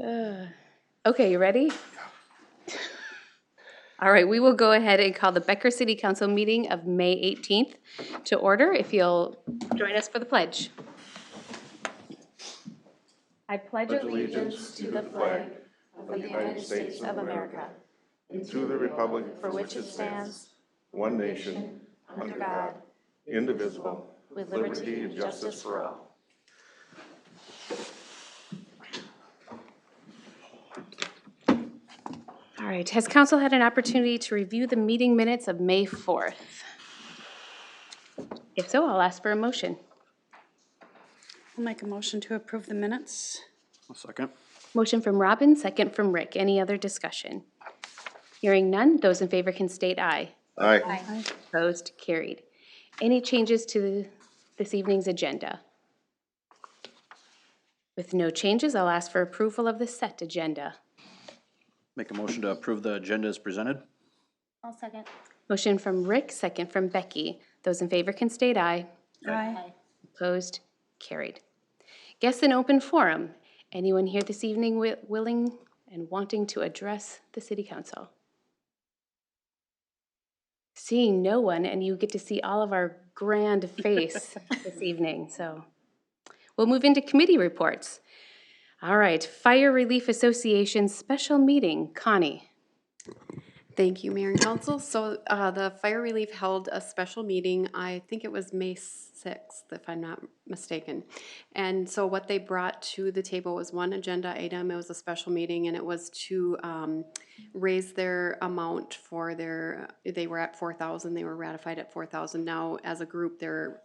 Okay, you ready? All right, we will go ahead and call the Becker City Council meeting of May 18th to order. If you'll join us for the pledge. I pledge allegiance to the flag of the United States of America and to the republic for which it stands, one nation, under God, indivisible, with liberty and justice for all. All right, has council had an opportunity to review the meeting minutes of May 4th? If so, I'll ask for a motion. I'll make a motion to approve the minutes. I'll second. Motion from Robin, second from Rick. Any other discussion? Hearing none, those in favor can state aye. Aye. Opposed, carried. Any changes to this evening's agenda? With no changes, I'll ask for approval of the set agenda. Make a motion to approve the agenda as presented. I'll second. Motion from Rick, second from Becky. Those in favor can state aye. Aye. Opposed, carried. Guests in open forum. Anyone here this evening willing and wanting to address the city council? Seeing no one, and you get to see all of our grand face this evening, so we'll move into committee reports. All right, Fire Relief Association special meeting. Connie. Thank you, Mayor and Council. So the Fire Relief held a special meeting, I think it was May 6th, if I'm not mistaken. And so what they brought to the table was one agenda item. It was a special meeting, and it was to raise their amount for their, they were at 4,000, they were ratified at 4,000. Now, as a group, they're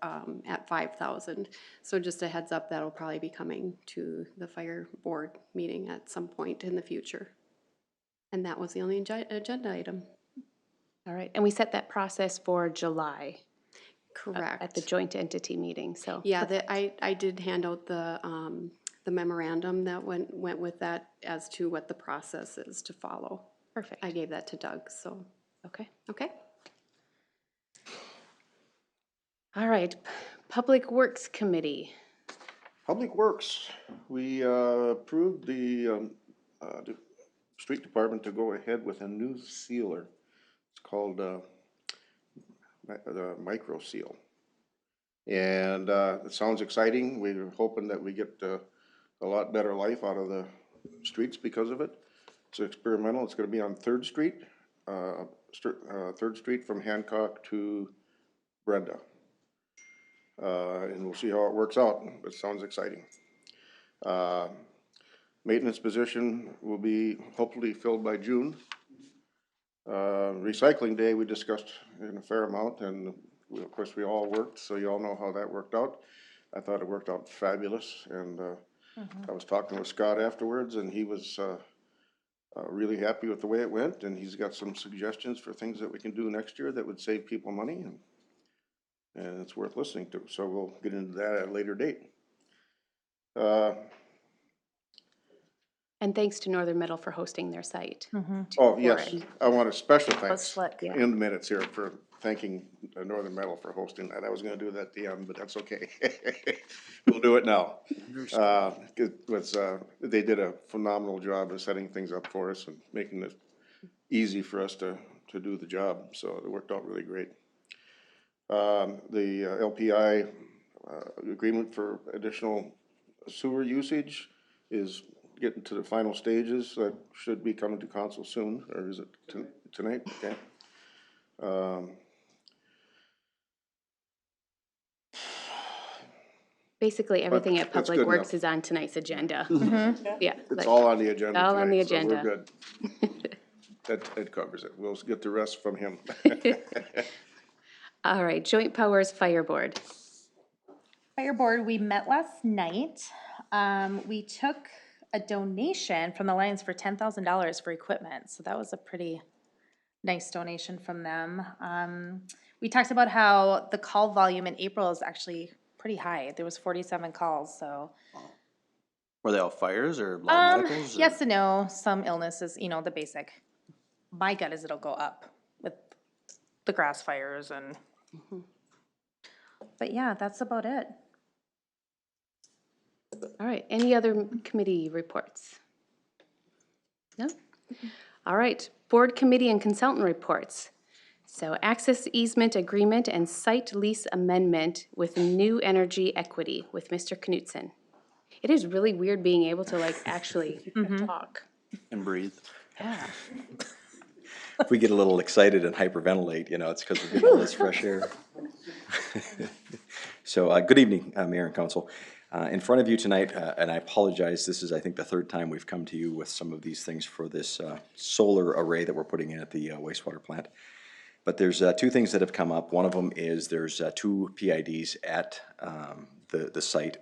at 5,000. So just a heads up, that'll probably be coming to the Fire Board meeting at some point in the future. And that was the only agenda item. All right, and we set that process for July. Correct. At the joint entity meeting, so. Yeah, I did hand out the memorandum that went with that as to what the process is to follow. Perfect. I gave that to Doug, so. Okay. Okay. All right, Public Works Committee. Public Works, we approved the street department to go ahead with a new sealer. It's called the micro seal. And it sounds exciting. We're hoping that we get a lot better life out of the streets because of it. It's experimental. It's going to be on 3rd Street, 3rd Street from Hancock to Brenda. And we'll see how it works out. It sounds exciting. Maintenance position will be hopefully filled by June. Recycling day we discussed in a fair amount, and of course we all worked, so you all know how that worked out. I thought it worked out fabulous, and I was talking with Scott afterwards, and he was really happy with the way it went, and he's got some suggestions for things that we can do next year that would save people money, and it's worth listening to. So we'll get into that at a later date. And thanks to Northern Metal for hosting their site. Oh, yes, I want a special thanks Yeah. in the minutes here for thanking Northern Metal for hosting that. I was gonna do that at the end, but that's okay. We'll do it now. It was, they did a phenomenal job of setting things up for us and making it easy for us to do the job, so it worked out really great. The LPI agreement for additional sewer usage is getting to the final stages. That should be coming to council soon, or is it tonight? Okay. Basically, everything at that's Public good Works enough. is on tonight's agenda. Yeah. It's all on the agenda. All on the tonight, so agenda. we're good. That covers it. We'll get the rest from him. All right, Joint Powers Fireboard. Fireboard, we met last night. We took a donation from the Lions for $10,000 for equipment, so that was a pretty nice donation from them. We talked about how the call volume in April is actually pretty high. There was 47 calls, so. Were they all fires or a lot of medicals? Or? Yes and no, some illnesses, the basic. My gut is it'll go up with the grass fires and, but yeah, that's about it. All right, any other committee reports? No? All right, board committee and consultant reports. So access easement agreement and site lease amendment with New Energy Equity with Mr. Knutson. It is really weird being able to like actually talk. And breathe. Yeah. If we get a little excited and hyperventilate, it's because we're getting all this fresh air. So, good evening, Mayor and Council. In front of you tonight, and I apologize, this is, I think, the third time we've come to you with some of these things for this solar array that we're putting in at the wastewater plant. But there's two things that have come up. One of them is there's two PIDs at the site,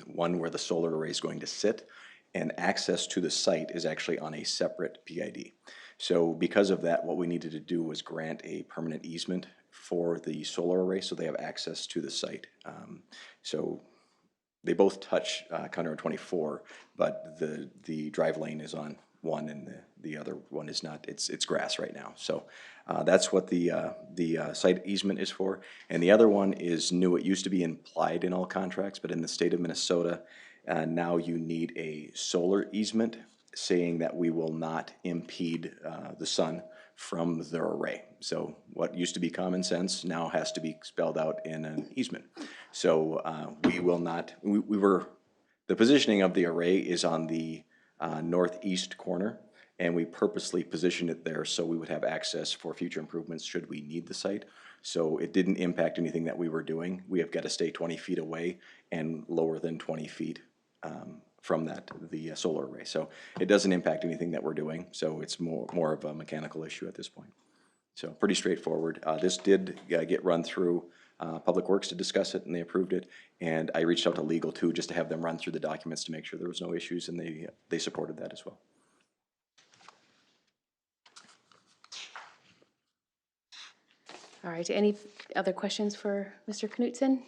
one where the solar array is going to sit, and access to the site is actually on a separate PID. So because of that, what we needed to do was grant a permanent easement for the solar array so they have access to the site. So they both touch County Road 24, but the drive lane is on one and the other one is not. It's grass right now. So that's what the site easement is for. And the other one is new. It used to be implied in all contracts, but in the state of Minnesota, now you need a solar easement saying that we will not impede the sun from the array. So what used to be common sense now has to be spelled out in an easement. So we will not, the positioning of the array is on the northeast corner, and we purposely positioned it there so we would have access for future improvements should we need the site. So it didn't impact anything that we were doing. We have got to stay 20 feet away and lower than 20 feet from the solar array. So it doesn't impact anything that we're doing. So it's more of a mechanical issue at this point. So pretty straightforward. This did get run through Public Works to discuss it, and they approved it. And I reached out to legal too, just to have them run through the documents to make sure there was no issues, and they supported that as well. All right, any other questions for Mr. Knutson?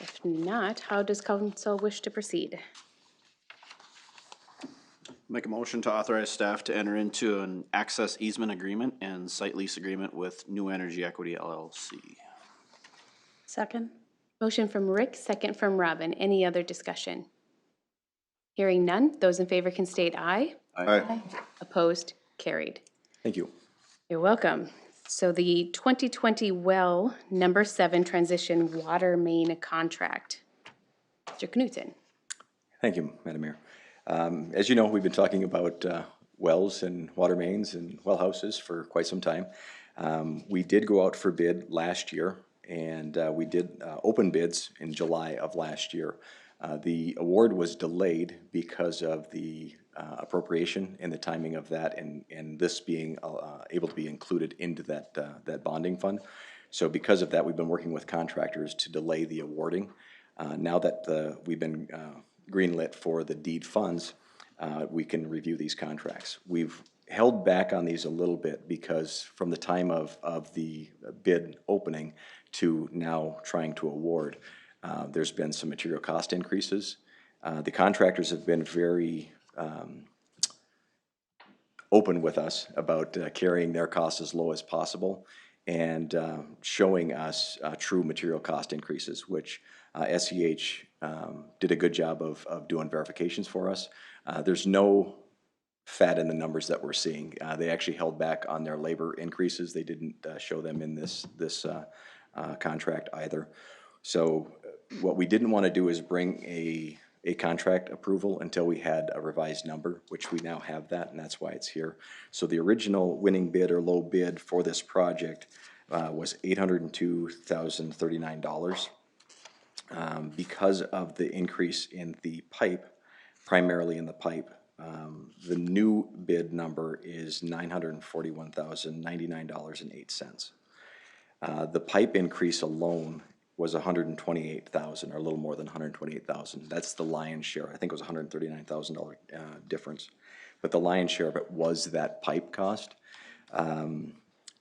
If not, how does council wish to proceed? Make a motion to authorize staff to enter into an access easement agreement and site lease agreement with New Energy Equity LLC. Second? Motion from Rick, second from Robin. Any other discussion? Hearing none, those in favor can state aye. Aye. Opposed, carried. Thank you. You're welcome. So the 2020 well number 7 transition water main contract. Mr. Knutson. Thank you, Madam Mayor. As you know, we've been talking about wells and water mains and well houses for quite some time. We did go out for bid last year, and we did open bids in July of last year. The award was delayed because of the appropriation and the timing of that, and this being able to be included into that bonding fund. So because of that, we've been working with contractors to delay the awarding. Now that we've been greenlit for the deed funds, we can review these contracts. We've held back on these a little bit because from the time of the bid opening to now trying to award, there's been some material cost increases. The contractors have been very open with us about carrying their costs as low as possible and showing us true material cost increases, which SEH did a good job of doing verifications for us. There's no fat in the numbers that we're seeing. They actually held back on their labor increases. They didn't show them in this contract either. So what we didn't want to do is bring a contract approval until we had a revised number, which we now have that, and that's why it's here. So the original winning bid or low bid for this project was $802,039. Because of the increase in the pipe, primarily in the pipe, the new bid number is $941,099.08. The pipe increase alone was $128,000, or a little more than $128,000. That's the lion's share. I think it was $139,000 difference, but the lion's share of it was that pipe cost.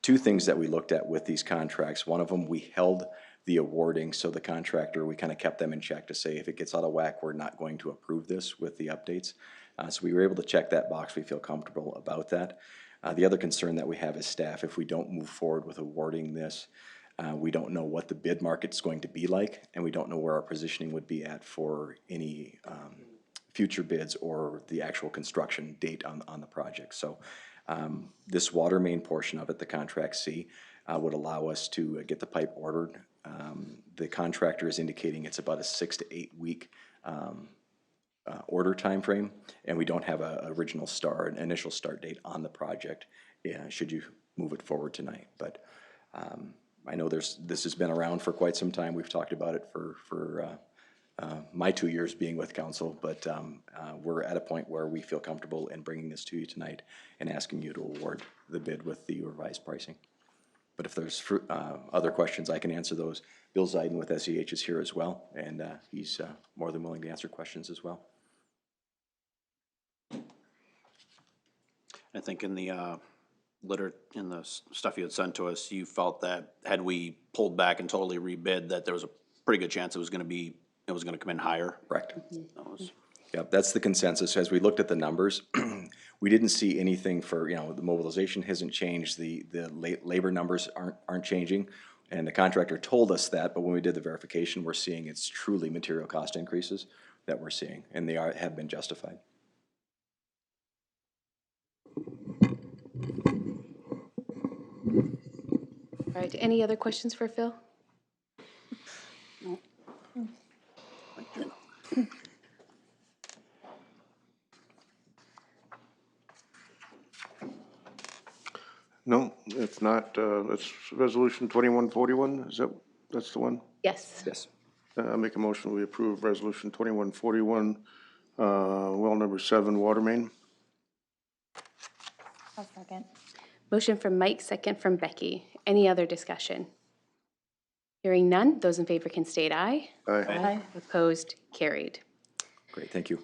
Two things that we looked at with these contracts. One of them, we held the awarding, so the contractor, we kind of kept them in check to say if it gets out of whack, we're not going to approve this with the updates. So we were able to check that box. We feel comfortable about that. The other concern that we have as staff, if we don't move forward with awarding this, we don't know what the bid market's going to be like, and we don't know where our positioning would be at for any future bids or the actual construction date on the project. So this water main portion of it, the Contract C, would allow us to get the pipe ordered. The contractor is indicating it's about a 6 to 8 week order timeframe, and we don't have an initial start date on the project, should you move it forward tonight. But I know this has been around for quite some time. We've talked about it for my 2 years being with council, but we're at a point where we feel comfortable in bringing this to you tonight and asking you to award the bid with the revised pricing. But if there's other questions, I can answer those. Bill Zeiden with SEH is here as well, and he's more than willing to answer questions as well. I think in the in the stuff you had sent to us, you felt that had we pulled back and totally rebid, that there was a pretty good chance it was going to come in higher. Correct. That was, Yeah, that's the consensus. As we looked at the numbers, we didn't see anything for, the mobilization hasn't changed, the labor numbers aren't changing, and the contractor told us that, but when we did the verification, we're seeing it's truly material cost increases that we're seeing, and they have been justified. All right, any other questions for Phil? No, if not, it's resolution 2141, that's the one? Yes. Yes. Make a motion, we approve resolution 2141, well number 7, water main. I'll second. Motion from Mike, second from Becky. Any other discussion? Hearing none, those in favor can state aye. Aye. Opposed, carried. Great, thank you.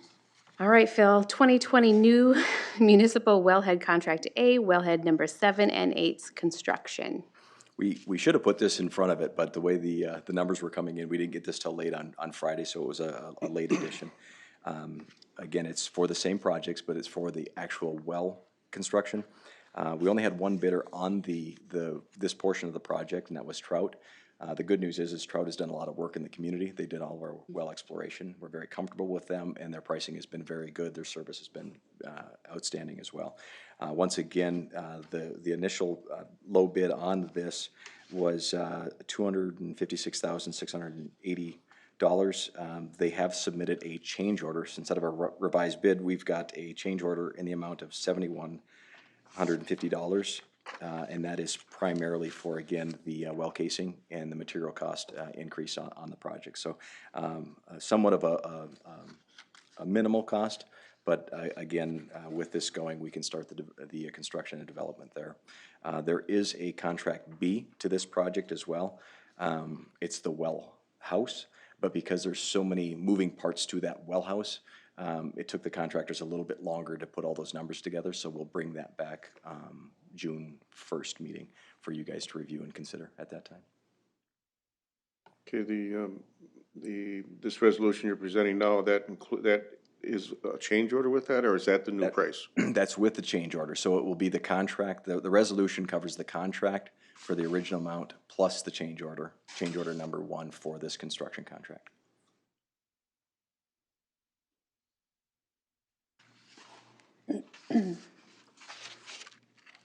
All right, Phil, 2020 new municipal wellhead contract A, wellhead number 7 and 8's construction. We should have put this in front of it, but the way the numbers were coming in, we didn't get this till late on Friday, so it was a late edition. Again, it's for the same projects, but it's for the actual well construction. We only had one bidder on this portion of the project, and that was Trout. The good news is Trout has done a lot of work in the community. They did all of our well exploration. We're very comfortable with them, and their pricing has been very good. Their service has been outstanding as well. Once again, the initial low bid on this was $256,680. They have submitted a change order. So instead of a revised bid, we've got a change order in the amount of $7,150. And that is primarily for, again, the well casing and the material cost increase on the project. So somewhat of a minimal cost, but again, with this going, we can start the construction and development there. There is a contract B to this project as well. It's the well house, but because there's so many moving parts to that well house, it took the contractors a little bit longer to put all those numbers together, so we'll bring that back June 1st meeting for you guys to review and consider at that time. Okay, this resolution you're presenting now, that is a change order with that, or is that the new price? That's with the change order, so it will be the contract, the resolution covers the contract for the original amount plus the change order number 1 for this construction contract.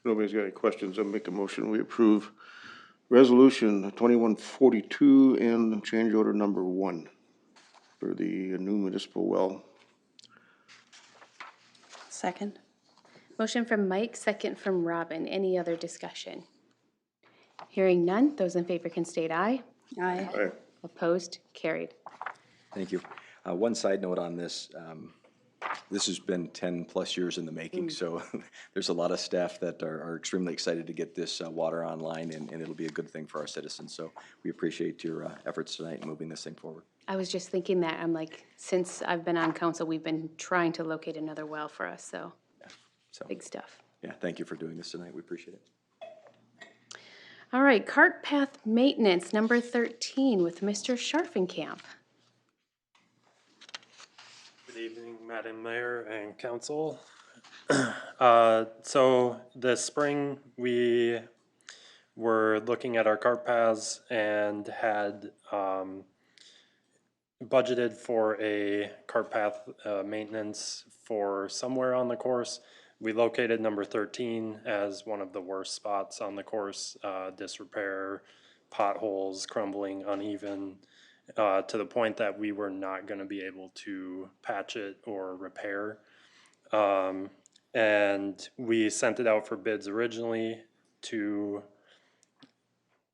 Nobody's got any questions, I'll make a motion, we approve resolution 2142 and change order number 1 for the new municipal well. Second. Motion from Mike, second from Robin. Any other discussion? Hearing none, those in favor can state aye. Aye. Aye. Opposed, carried. Thank you. One side note on this, this has been 10 plus years in the making, so there's a lot of staff that are extremely excited to get this water online, and it'll be a good thing for our citizens. So we appreciate your efforts tonight in moving this thing forward. I was just thinking that, I'm like, since I've been on council, we've been trying to locate another well for us, so So, big stuff. yeah, thank you for doing this tonight. We appreciate it. All right, cart path maintenance, number 13 with Mr. Scharfenkamp. Good evening, Madam Mayor and Council. So this spring, we were looking at our cart paths and had budgeted for a cart path maintenance for somewhere on the course. We located number 13 as one of the worst spots on the course, disrepair, potholes, crumbling, uneven, to the point that we were not going to be able to patch it or repair. And we sent it out for bids originally to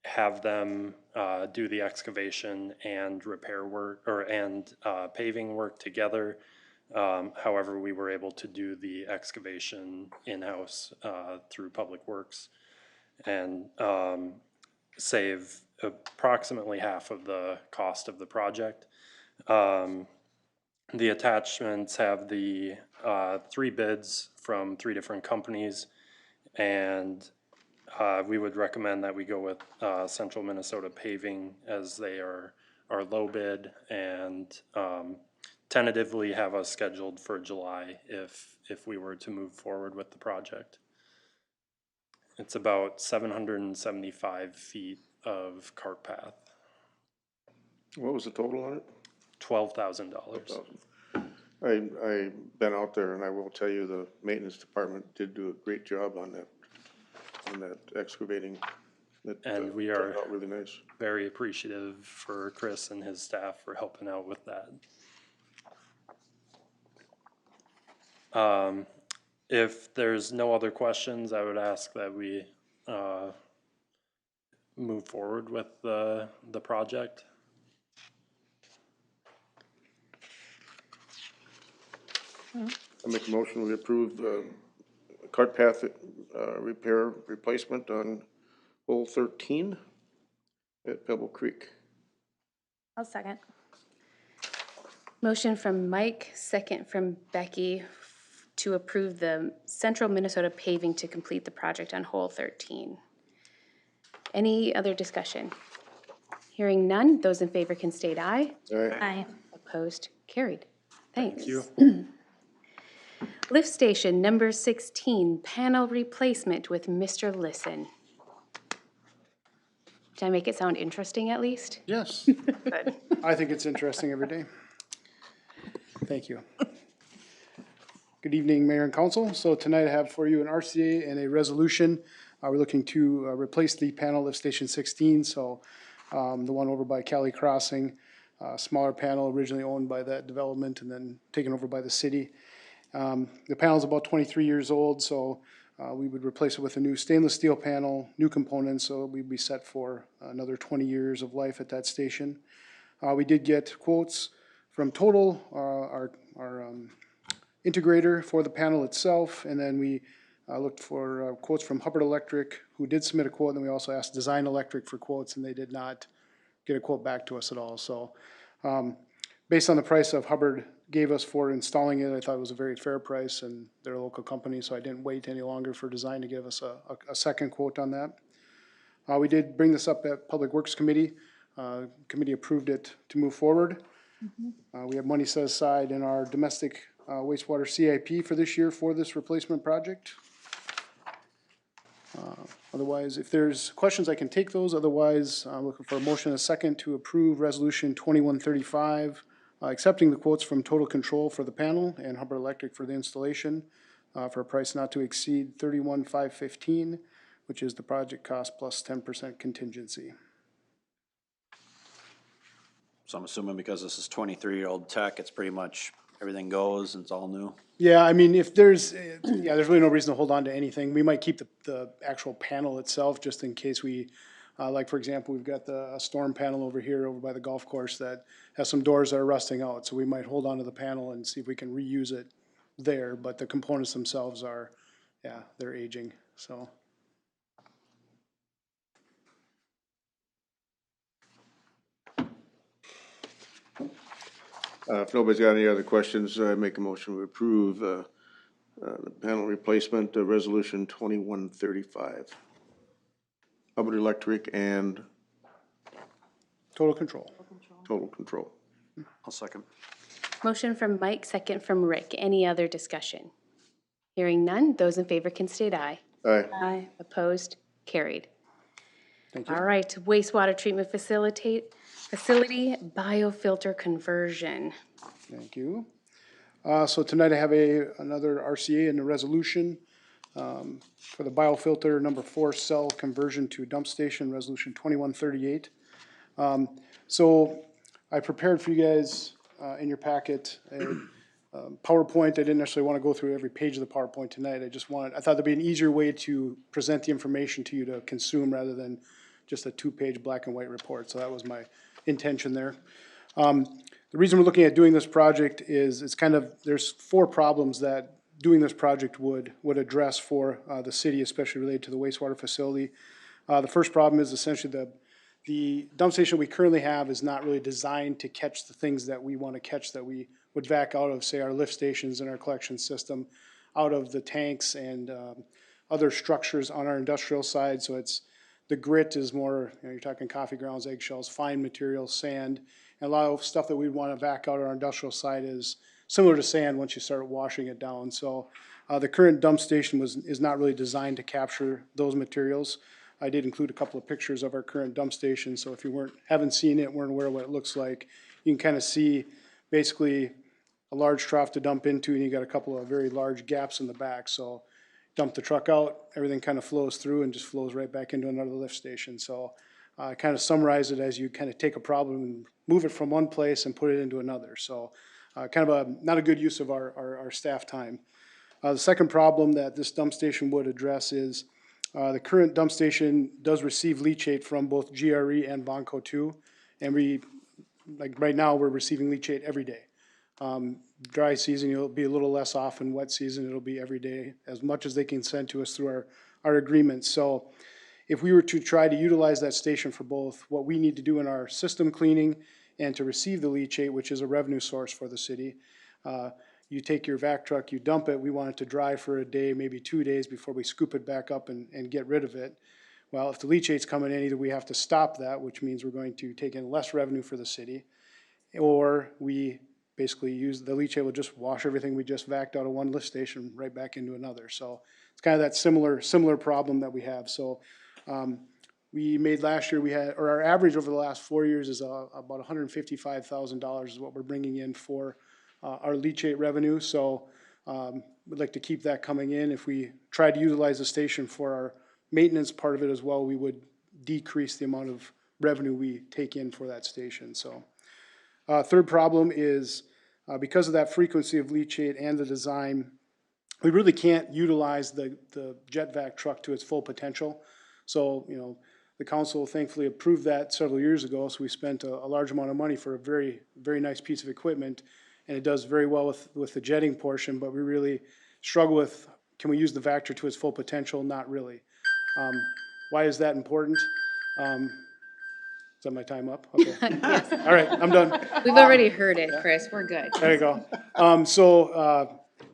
have them do the excavation and repair work and paving work together. However, we were able to do the excavation in-house through Public Works and save approximately half of the cost of the project. The attachments have the 3 bids from 3 different companies, and we would recommend that we go with Central Minnesota Paving, as they are low bid, and tentatively have us scheduled for July if we were to move forward with the project. It's about 775 feet of cart path, What was the total on it? $12,000. I been out there, and I will tell you, the maintenance department did do a great job on that excavating. And we turned are out really nice. very appreciative for Chris and his staff for helping out with that. If there's no other questions, I would ask that we move forward with the project. I make a motion, we approve the cart path repair replacement on hole 13 at Pebble Creek. I'll second. Motion from Mike, second from Becky, to approve the Central Minnesota Paving to complete the project on hole 13. Any other discussion? Hearing none, those in favor can state aye. All right. Aye. Opposed, carried. Thanks. Thank you. Lift station number 16, panel replacement with Mr. Listen. Did I make it sound interesting at least? Yes, Good. I think it's interesting every day. Thank you. Good evening, Mayor and Council. So tonight I have for you an RCA and a resolution. We're looking to replace the panel lift station 16, so the one over by Cali Crossing, smaller panel originally owned by that development and then taken over by the city. The panel's about 23 years old, so we would replace it with a new stainless steel panel, new components, so we'd be set for another 20 years of life at that station. We did get quotes from Total, our integrator for the panel itself, and then we looked for quotes from Hubbard Electric, who did submit a quote, and then we also asked Design Electric for quotes, and they did not get a quote back to us at all. So based on the price of Hubbard gave us for installing it, I thought it was a very fair price, and they're a local company, so I didn't wait any longer for Design to give us a second quote on that. We did bring this up at Public Works Committee. Committee approved it to move forward. We have money set aside in our domestic wastewater CIP for this year for this replacement project. Otherwise, if there's questions, I can take those. Otherwise, I'm looking for a motion and a second to approve Resolution 2135, accepting the quotes from Total Control for the panel and Hubbard Electric for the installation for a price not to exceed $31,515, which is the project cost plus 10% contingency. So I'm assuming because this is 23-year-old tech, it's pretty much everything goes and it's all new. Yeah, I mean, if there's, there's really no reason to hold on to anything. We might keep the actual panel itself just in case we, like for example, we've got a storm panel over here over by the golf course that has some doors that are rusting out. So we might hold on to the panel and see if we can reuse it there. But the components themselves are, yeah, they're aging, so. If nobody's got any other questions, I make a motion to approve the panel replacement, resolution 2135. Hubbard Electric and Total Control. Total Control. I'll second. Motion from Mike, second from Rick. Any other discussion? Hearing none, those in favor can state aye. Aye. Aye. Opposed, carried. Thank you. All right, wastewater treatment Facility biofilter conversion. Thank you. So tonight I have another RCA and a resolution for the biofilter number 4 cell conversion to dump station, resolution 2138. So I prepared for you guys in your packet a PowerPoint. I didn't necessarily want to go through every page of the PowerPoint tonight. I thought there'd be an easier way to present the information to you to consume rather than just a 2-page black and white report. So that was my intention there. The reason we're looking at doing this project is there's 4 problems that doing this project would address for the city, especially related to the wastewater facility. The first problem is essentially the dump station we currently have is not really designed to catch the things that we want to catch that we would vac out of, say, our lift stations and our collection system, out of the tanks and other structures on our industrial side. So the grit is more, you're talking coffee grounds, eggshells, fine materials, sand, and a lot of stuff that we'd want to vac out on our industrial side is similar to sand once you start washing it down. So the current dump station is not really designed to capture those materials. I did include a couple of pictures of our current dump station, so if you haven't seen it, weren't aware of what it looks like, you can kind of see basically a large trough to dump into, and you got a couple of very large gaps in the back. So dump the truck out, everything kind of flows through and just flows right back into another lift station. So I kind of summarize it as you kind of take a problem and move it from one place and put it into another. So kind of not a good use of our staff time. The second problem that this dump station would address is the current dump station does receive leachate from both GRE and Bonco 2, and right now, we're receiving leachate every day. Dry season, it'll be a little less often. Wet season, it'll be every day, as much as they can send to us through our agreements. So if we were to try to utilize that station for both what we need to do in our system cleaning and to receive the leachate, which is a revenue source for the city, you take your vac truck, you dump it, we want it to dry for a day, maybe 2 days before we scoop it back up and get rid of it. Well, if the leachate's coming in, either we have to stop that, which means we're going to take in less revenue for the city, or we basically use the leachate will just wash everything we just vacked out of one lift station right back into another. So it's kind of that similar problem that we have. So we made last year, our average over the last 4 years is about $155,000 is what we're bringing in for our leachate revenue. So we'd like to keep that coming in. If we try to utilize the station for our maintenance part of it as well, we would decrease the amount of revenue we take in for that station. So third problem is because of that frequency of leachate and the design, we really can't utilize the jet vac truck to its full potential. So, the council thankfully approved that several years ago, so we spent a large amount of money for a very, very nice piece of equipment, and it does very well with the jetting portion, but we really struggle with, can we use the Vector to its full potential? Not really. Why is that important? Is that my time up? Okay. Yes, All right, I'm done. we've already heard it, Chris, we're good. There you go.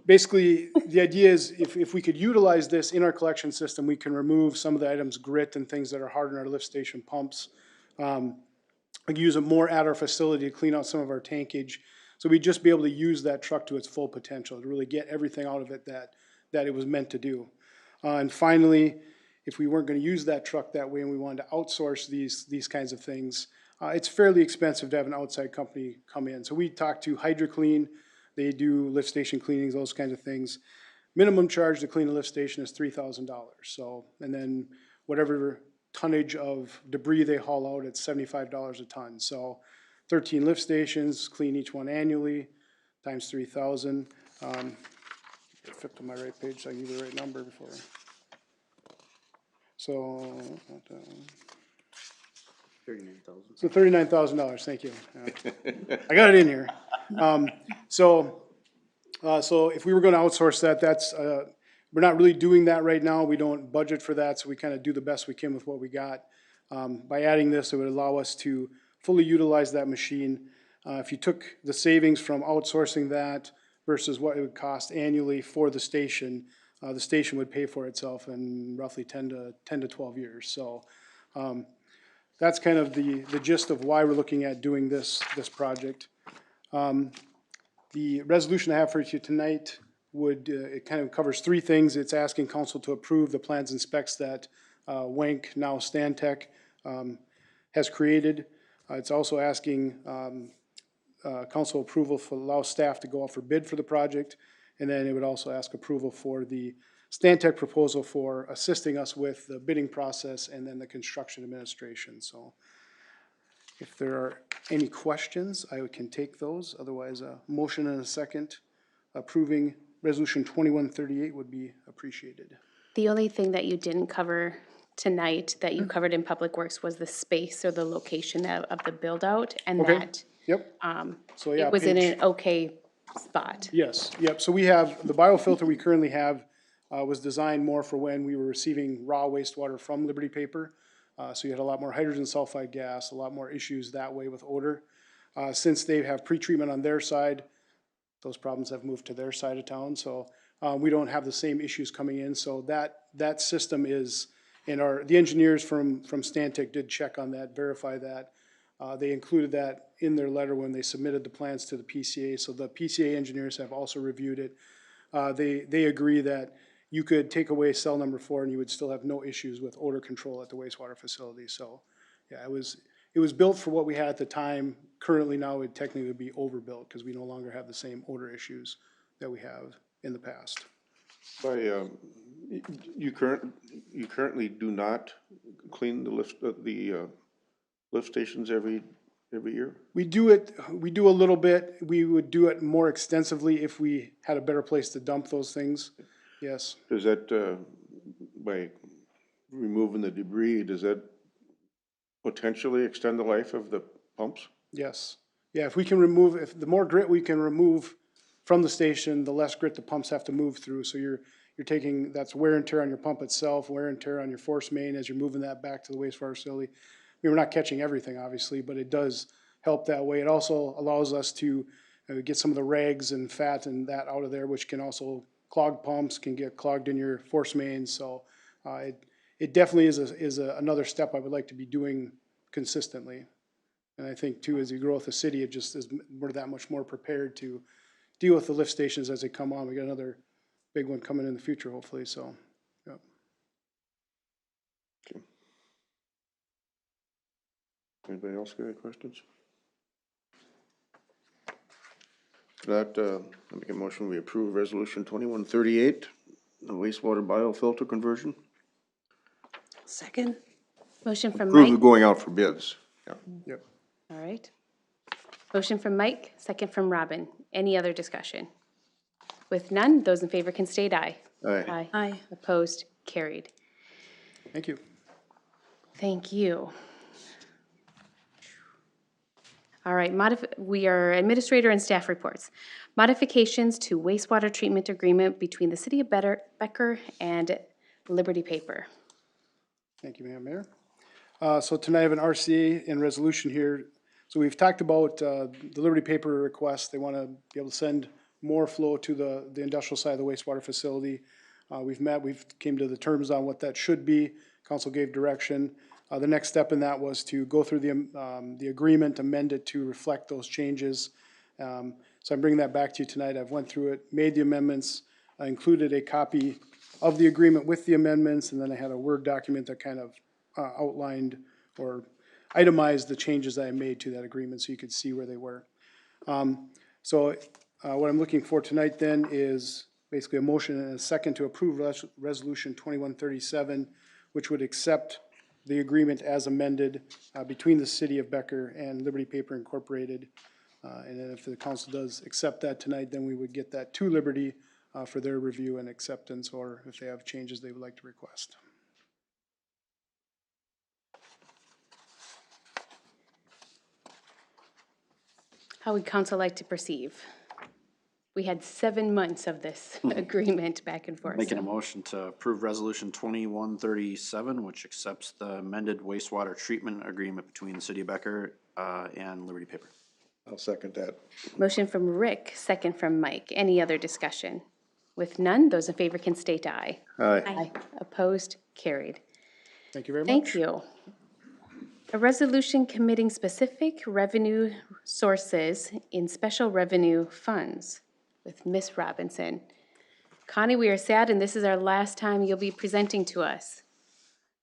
Basically, the idea is if we could utilize this in our collection system, we can remove some of the items, grit and things that are hard in our lift station pumps. We can use it more at our facility to clean out some of our tankage. So we'd just be able to use that truck to its full potential, to really get everything out of it that it was meant to do. And finally, if we weren't going to use that truck that way and we wanted to outsource these kinds of things, it's fairly expensive to have an outside company come in. So we talked to HydroClean. They do lift station cleanings, those kinds of things. Minimum charge to clean a lift station is $3,000. So, and then whatever tonnage of debris they haul out, it's $75 a ton. So 13 lift stations, clean each one annually, times 3,000. Flip to my right page so I can give you the right number before. So, $39,000. So $39,000, thank you. I got it in here. So if we were gonna outsource that, we're not really doing that right now. We don't budget for that, so we kind of do the best we can with what we got. By adding this, it would allow us to fully utilize that machine. If you took the savings from outsourcing that versus what it would cost annually for the station would pay for itself in roughly 10 to 12 years. So that's kind of the gist of why we're looking at doing this project. The resolution I have for you tonight it kind of covers three things. It's asking council to approve the plans and specs that Wank, now Stantec, has created. It's also asking council approval for allow staff to go out for bid for the project. And then it would also ask approval for the Stantec proposal for assisting us with the bidding process and then the construction administration. So if there are any questions, I can take those. Otherwise, a motion and a second approving resolution 2138 would be appreciated. The only thing that you didn't cover tonight that you covered in Public Works was the space or the location of the build-out, and Okay. that Yep. So yeah, it was in page- an okay spot. Yes, yep, so we have, the biofilter we currently have was designed more for when we were receiving raw wastewater from Liberty Paper. So you had a lot more hydrogen sulfide gas, a lot more issues that way with odor. Since they have pretreatment on their side, those problems have moved to their side of town, so we don't have the same issues coming in. So that system is, and the engineers from Stantec did check on that, verify that. They included that in their letter when they submitted the plans to the PCA, so the PCA engineers have also reviewed it. They agree that you could take away cell number 4 and you would still have no issues with odor control at the wastewater facility. So, yeah, it was built for what we had at the time. Currently now it technically would be overbuilt because we no longer have the same odor issues that we have in the past. You currently do not clean the lift stations every year? We do a little bit. We would do it more extensively if we had a better place to dump those things. Yes. Does that, by removing the debris, does that potentially extend the life of the pumps? Yes. Yeah, if we can remove, if the more grit we can remove from the station, the less grit the pumps have to move through. So you're taking, that's wear and tear on your pump itself, wear and tear on your force main as you're moving that back to the wastewater facility. I mean, we're not catching everything, obviously, but it does help that way. It also allows us to get some of the rags and fat and that out of there, which can also clog pumps, can get clogged in your force mains. So it definitely is another step I would like to be doing consistently. And I think too, as you grow with the city, it just is, we're that much more prepared to deal with the lift stations as they come on. We got another big one coming in the future, hopefully, so, yeah. Okay. Anybody else got any questions? For that, I make a motion, we approve resolution 2138, the wastewater biofilter conversion. Second. Motion from Approve Mike. of going out for bids. Yeah. Yep. All right. Motion from Mike, second from Robin. Any other discussion? With none, those in favor can state aye. Aye. Aye. Opposed, carried. Thank you. Thank you. All right, we are administrator and staff reports. Modifications to wastewater treatment agreement between the City of Becker and Liberty Paper. Thank you, Madam Mayor. So tonight I have an RCA and resolution here. So we've talked about the Liberty Paper request. They want to be able to send more flow to the industrial side of the wastewater facility. We've came to the terms on what that should be. Council gave direction. The next step in that was to go through the agreement, amend it to reflect those changes. So I'm bringing that back to you tonight. I've went through it, made the amendments, I included a copy of the agreement with the amendments, and then I had a Word document that kind of outlined or itemized the changes that I made to that agreement so you could see where they were. So what I'm looking for tonight then is basically a motion and a second to approve resolution 2137, which would accept the agreement as amended between the City of Becker and Liberty Paper Incorporated. And then if the council does accept that tonight, then we would get that to Liberty for their review and acceptance, or if they have changes they would like to request. How would council like to perceive? We had 7 months of this agreement back and forth. Making a motion to approve resolution 2137, which accepts the amended wastewater treatment agreement between the City of Becker and Liberty Paper. I'll second that. Motion from Rick, second from Mike. Any other discussion? With none, those in favor can state aye. Aye. Opposed, carried. Thank you very much. Thank you. A resolution committing specific revenue sources in special revenue funds with Ms. Robinson. Connie, we are sad, and this is our last time you'll be presenting to us.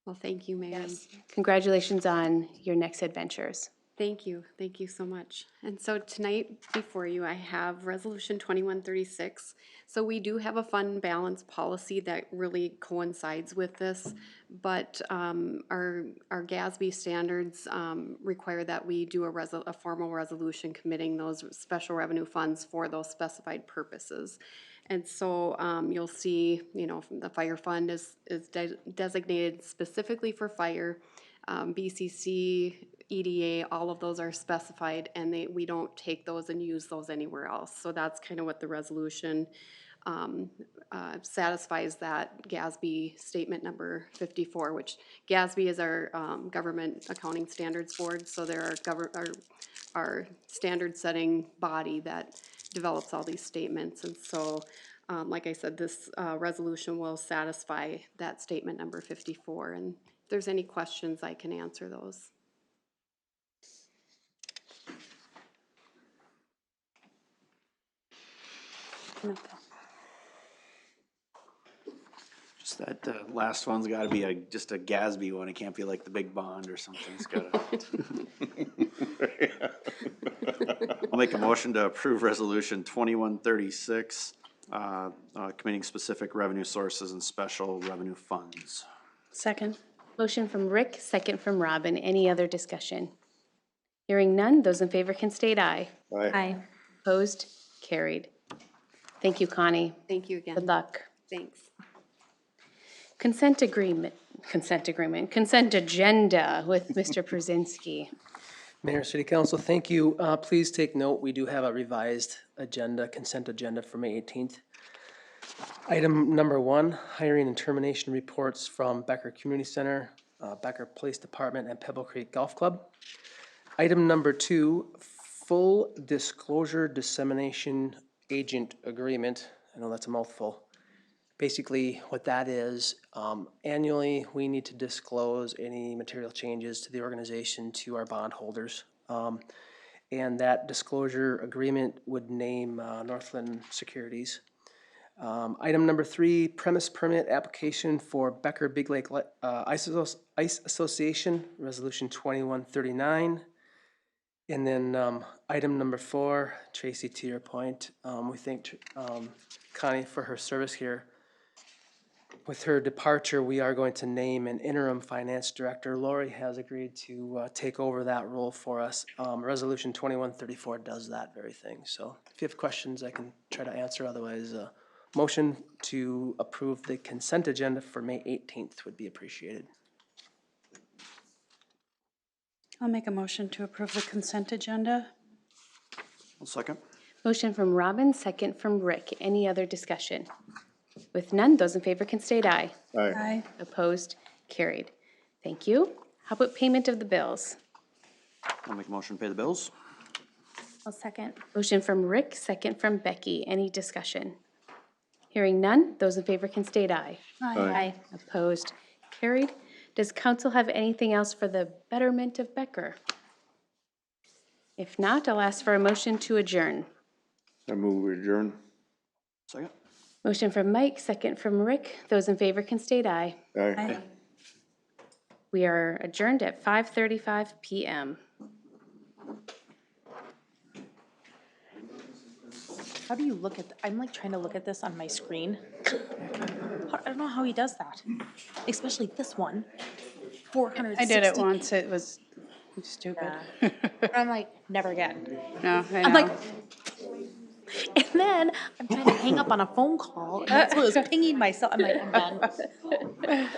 Well, thank you, Mayor. Congratulations on your next adventures. Thank you so much. And so tonight before you, I have Resolution 2136. So we do have a fund balance policy that really coincides with this, but our GASB standards require that we do a formal resolution committing those special revenue funds for those specified purposes. And so you'll see, the fire fund is designated specifically for fire. BCC, EDA, all of those are specified, and we don't take those and use those anywhere else. So that's kind of what the resolution satisfies that GASB statement number 54, which GASB is our Government Accounting Standards Board, so they're our standard-setting body that develops all these statements. And so, like I said, this resolution will satisfy that statement number 54. And if there's any questions, I can answer those. Just that last one's gotta be just a GASB one, it can't be like the big bond or something, it's gotta. I'll make a motion to approve resolution 2136, committing specific revenue sources and special revenue funds. Second. Motion from Rick, second from Robin. Any other discussion? Hearing none, those in favor can state aye. Aye. Opposed? Carried. Thank you, Connie. Thank you again. Good luck. Thanks. Consent agenda with Mr. Przinski. Mayor, City Council, thank you. Please take note, we do have a revised agenda, consent agenda for May 18th. Item number 1, hiring and termination reports from Becker Community Center, Becker Police Department, and Pebble Creek Golf Club. Item number 2, full disclosure dissemination agent agreement. I know that's a mouthful. Basically, what that is, annually, we need to disclose any material changes to the organization to our bondholders. And that disclosure agreement would name Northland Securities. Item number 3, premise permit application for Becker Big Lake Ice Association, Resolution 2139. And then item number 4, Tracy, to your point, we thank Connie for her service here. With her departure, we are going to name an interim finance director. Lori has agreed to take over that role for us. Resolution 2134 does that very thing. So if you have questions, I can try to answer. Otherwise, motion to approve the consent agenda for May 18th would be appreciated. I'll make a motion to approve the consent agenda. I'll second. Motion from Robin, second from Rick. Any other discussion? With none, those in favor can state aye. Aye. Opposed? Carried. Thank you. How about payment of the bills? I'll make a motion to pay the bills. I'll second. Motion from Rick, second from Becky. Any discussion? Hearing none, those in favor can state aye. Aye. Opposed? Carried. Does council have anything else for the betterment of Becker? If not, I'll ask for a motion to adjourn. I move we adjourn. Second. Motion from Mike, second from Rick. Those in favor can state aye. Aye. We are adjourned at 5:35 p.m. How do you look at, I'm like trying to look at this on my screen. I don't know how he does that, especially this one. 460. I did it once. It was stupid. I'm like, never again. No, I know. I'm like, and then I'm trying to hang up on a phone call, and that's what was pinging myself. I'm like, I'm done.